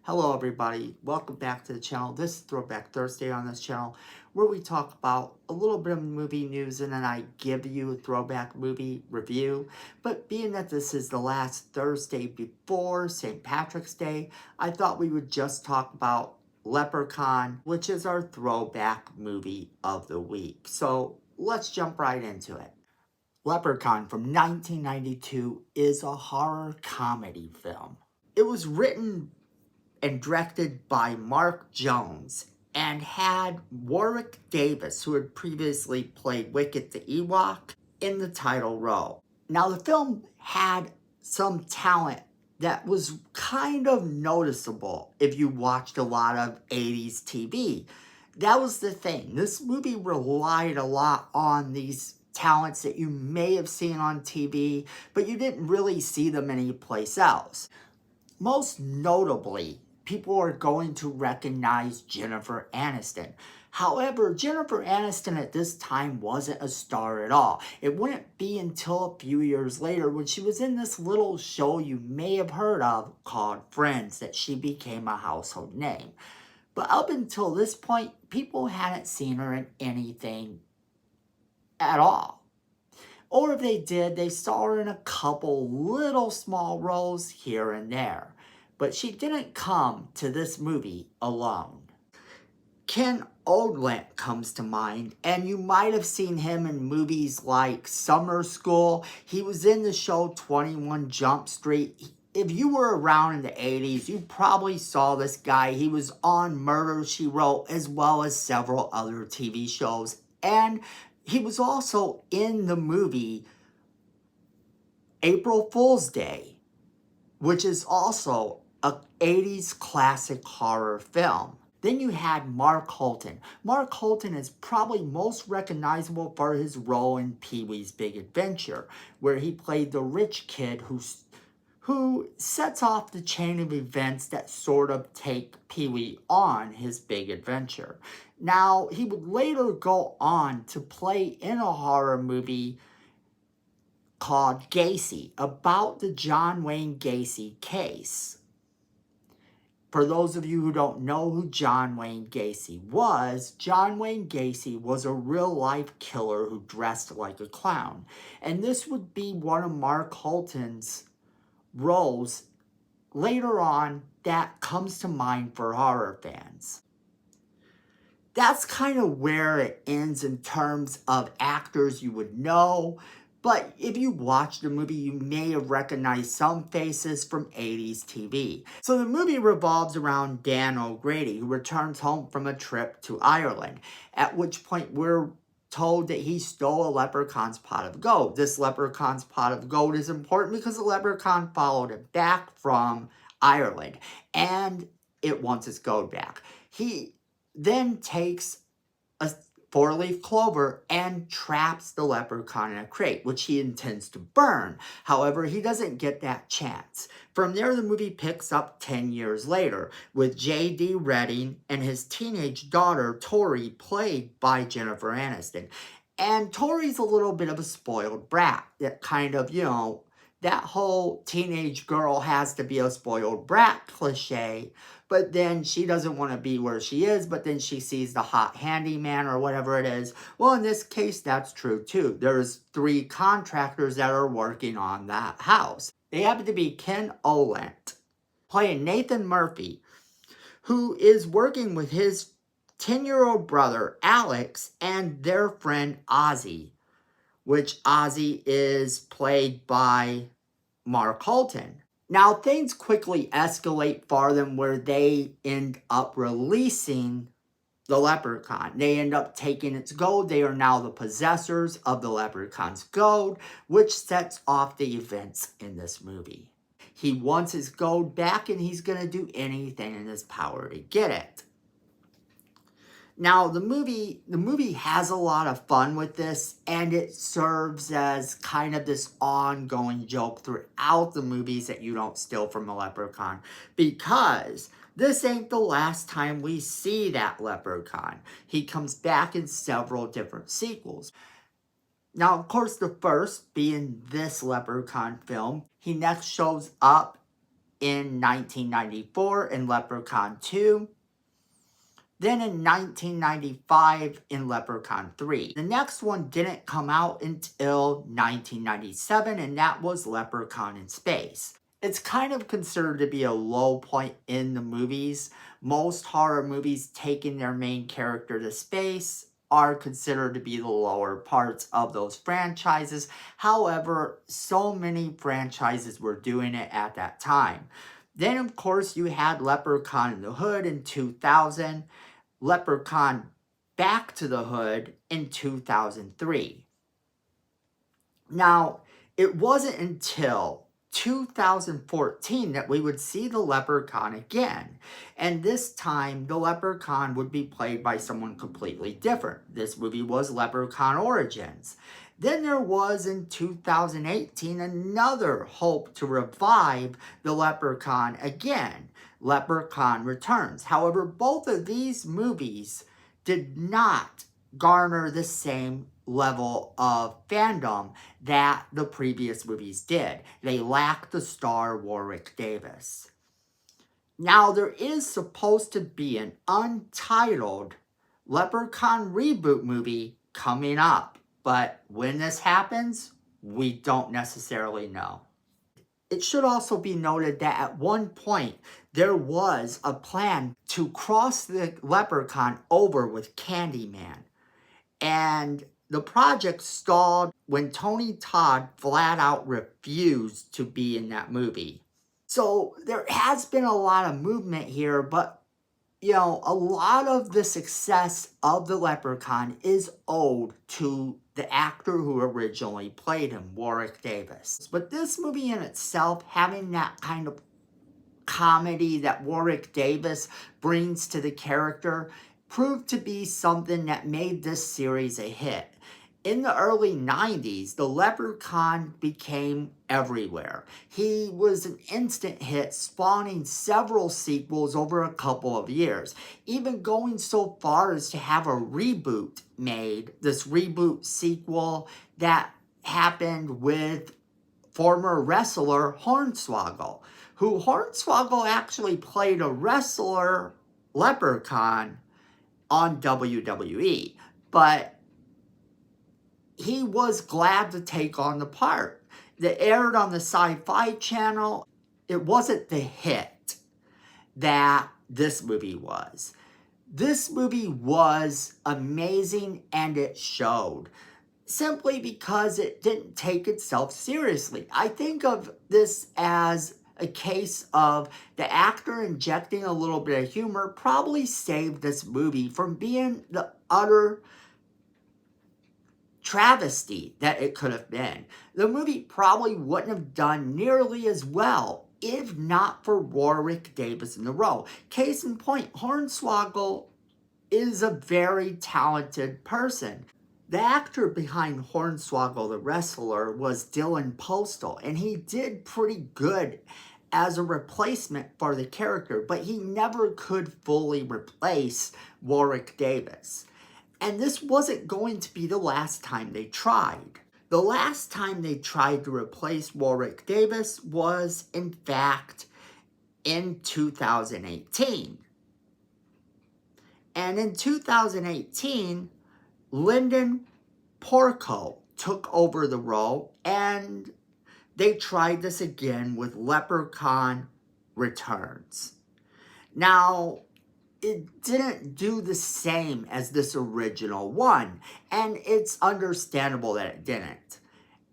Hello everybody, welcome back to the channel. This is Throwback Thursday on this channel where we talk about a little bit of movie news and then I give you a throwback movie review. But being that this is the last Thursday before St. Patrick's Day, I thought we would just talk about Leprechaun, which is our throwback movie of the week. So let's jump right into it. Leprechaun from 1992 is a horror comedy film. It was written and directed by Mark Jones and had Warwick Davis, who had previously played Wicket the Ewok, in the title role. Now, the film had some talent that was kind of noticeable if you watched a lot of 80s TV. That was the thing. This movie relied a lot on these talents that you may have seen on TV, but you didn't really see them anyplace else. Most notably, people are going to recognize Jennifer Aniston. However, Jennifer Aniston at this time wasn't a star at all. It wouldn't be until a few years later when she was in this little show you may have heard of called Friends that she became a household name. But up until this point, people hadn't seen her in anything at all. Or if they did, they saw her in a couple little small roles here and there. But she didn't come to this movie alone. Ken Oldland comes to mind, and you might have seen him in movies like Summer School. He was in the show 21 Jump Street. If you were around in the 80s, you probably saw this guy. He was on Murder, She Wrote, as well as several other TV shows. And he was also in the movie April Fool's Day, which is also an 80s classic horror film. Then you had Mark Holton. Mark Holton is probably most recognizable for his role in Pee-wee's Big Adventure, where he played the rich kid who sets off the chain of events that sort of take Pee-wee on his big adventure. Now, he would later go on to play in a horror movie called Gacy, about the John Wayne Gacy case. For those of you who don't know who John Wayne Gacy was, John Wayne Gacy was a real-life killer who dressed like a clown. And this would be one of Mark Holton's roles later on that comes to mind for horror fans. That's kind of where it ends in terms of actors you would know. But if you watch the movie, you may have recognized some faces from 80s TV. So the movie revolves around Dan O'Grady, who returns home from a trip to Ireland, at which point we're told that he stole a leprechaun's pot of gold. This leprechaun's pot of gold is important because the leprechaun followed him back from Ireland, and it wants its gold back. He then takes a four-leaf clover and traps the leprechaun in a crate, which he intends to burn. However, he doesn't get that chance. From there, the movie picks up 10 years later with J.D. Redding and his teenage daughter, Tori, played by Jennifer Aniston. And Tori's a little bit of a spoiled brat that kind of, that whole teenage girl has to be a spoiled brat cliche, but then she doesn't want to be where she is, but then she sees the hot handyman or whatever it is. Well, in this case, that's true too. There's 3 contractors that are working on that house. They happen to be Ken Oldland, playing Nathan Murphy, who is working with his 10-year-old brother, Alex, and their friend, Ozzy, which Ozzy is played by Mark Holton. Now, things quickly escalate for them where they end up releasing the leprechaun. They end up taking its gold. They are now the possessors of the leprechaun's gold, which sets off the events in this movie. He wants his gold back, and he's going to do anything in his power to get it. Now, the movie has a lot of fun with this, and it serves as kind of this ongoing joke throughout the movies that you don't steal from a leprechaun, because this ain't the last time we see that leprechaun. He comes back in several different sequels. Now, of course, the first being this leprechaun film, he next shows up in 1994 in Leprechaun 2. Then in 1995 in Leprechaun 3. The next one didn't come out until 1997, and that was Leprechaun in Space. It's kind of considered to be a low point in the movies. Most horror movies taking their main character to space are considered to be the lower parts of those franchises. However, so many franchises were doing it at that time. Then, of course, you had Leprechaun in the Hood in 2000. Leprechaun Back to the Hood in 2003. Now, it wasn't until 2014 that we would see the Leprechaun again. And this time, the Leprechaun would be played by someone completely different. This movie was Leprechaun Origins. Then there was, in 2018, another hope to revive the Leprechaun again. Leprechaun Returns. However, both of these movies did not garner the same level of fandom that the previous movies did. They lacked the star Warwick Davis. Now, there is supposed to be an untitled Leprechaun reboot movie coming up, but when this happens, we don't necessarily know. It should also be noted that at one point, there was a plan to cross the Leprechaun over with Candyman. And the project stalled when Tony Todd flat out refused to be in that movie. So there has been a lot of movement here, but a lot of the success of the Leprechaun is owed to the actor who originally played him, Warwick Davis. But this movie in itself, having that kind of comedy that Warwick Davis brings to the character, proved to be something that made this series a hit. In the early 90s, the Leprechaun became everywhere. He was an instant hit, spawning several sequels over a couple of years, even going so far as to have a reboot made, this reboot sequel that happened with former wrestler Hornswoggle, who Hornswoggle actually played a wrestler Leprechaun on WWE, but he was glad to take on the part. It aired on the Sci-Fi Channel. It wasn't the hit that this movie was. This movie was amazing, and it showed, simply because it didn't take itself seriously. I think of this as a case of the actor injecting a little bit of humor probably saved this movie from being the utter travesty that it could have been. The movie probably wouldn't have done nearly as well if not for Warwick Davis in the role. Case in point, Hornswoggle is a very talented person. The actor behind Hornswoggle the wrestler was Dylan Postal, and he did pretty good as a replacement for the character, but he never could fully replace Warwick Davis. And this wasn't going to be the last time they tried. The last time they tried to replace Warwick Davis was, in fact, in 2018. And in 2018, Lyndon Porco took over the role, and they tried this again with Leprechaun Returns. Now, it didn't do the same as this original one, and it's understandable that it didn't.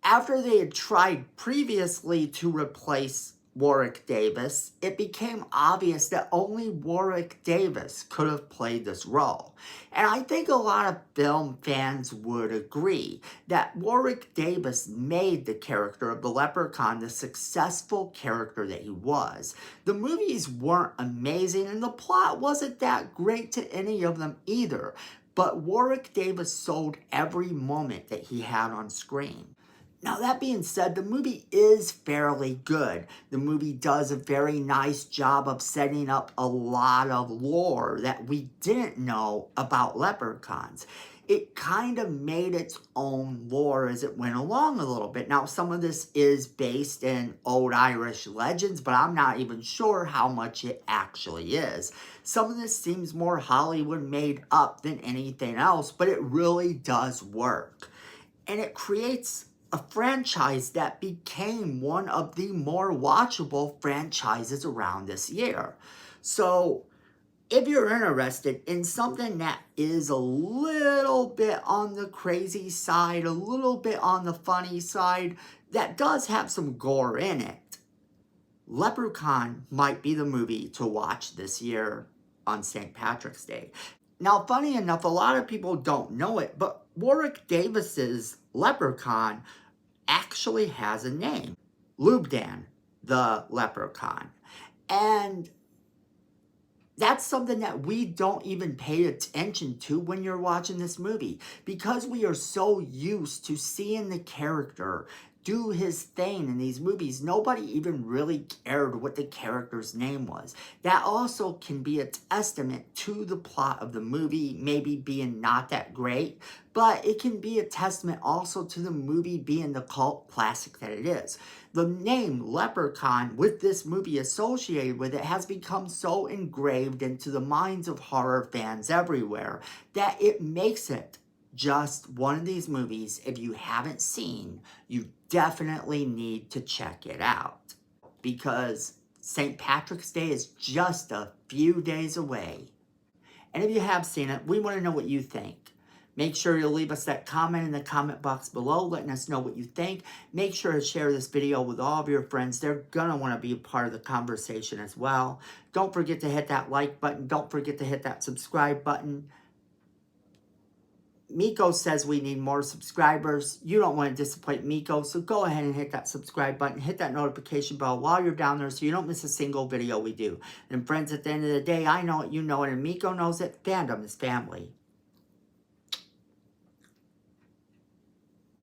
After they had tried previously to replace Warwick Davis, it became obvious that only Warwick Davis could have played this role. And I think a lot of film fans would agree that Warwick Davis made the character of the Leprechaun the successful character that he was. The movies weren't amazing, and the plot wasn't that great to any of them either, but Warwick Davis sold every moment that he had on screen. Now, that being said, the movie is fairly good. The movie does a very nice job of setting up a lot of lore that we didn't know about leprechauns. it kind of made its own lore as it went along a little bit. Now, some of this is based in old Irish legends, but I'm not even sure how much it actually is. Some of this seems more Hollywood made up than anything else, but it really does work. And it creates a franchise that became one of the more watchable franchises around this year. So if you're interested in something that is a little bit on the crazy side, a little bit on the funny side, that does have some gore in it, Leprechaun might be the movie to watch this year on St. Patrick's Day. Now, funny enough, a lot of people don't know it, but Warwick Davis's Leprechaun actually has a name. Lubdan, the Leprechaun. And that's something that we don't even pay attention to when you're watching this movie, because we are so used to seeing the character do his thing in these movies. Nobody even really cared what the character's name was. That also can be a testament to the plot of the movie maybe being not that great, but it can be a testament also to the movie being the cult classic that it is. The name Leprechaun, with this movie associated with it, has become so engraved into the minds of horror fans everywhere that it makes it just one of these movies, if you haven't seen, you definitely need to check it out, because St. Patrick's Day is just a few days away. And if you have seen it, we want to know what you think. Make sure you leave us that comment in the comment box below, letting us know what you think. Make sure to share this video with all of your friends. They're going to want to be a part of the conversation as well. Don't forget to hit that like button. Don't forget to hit that subscribe button. Miko says we need more subscribers. You don't want to disappoint Miko, so go ahead and hit that subscribe button. Hit that notification bell while you're down there so you don't miss a single video we do. And friends, at the end of the day, I know it, you know it, and Miko knows it. Fandom is family.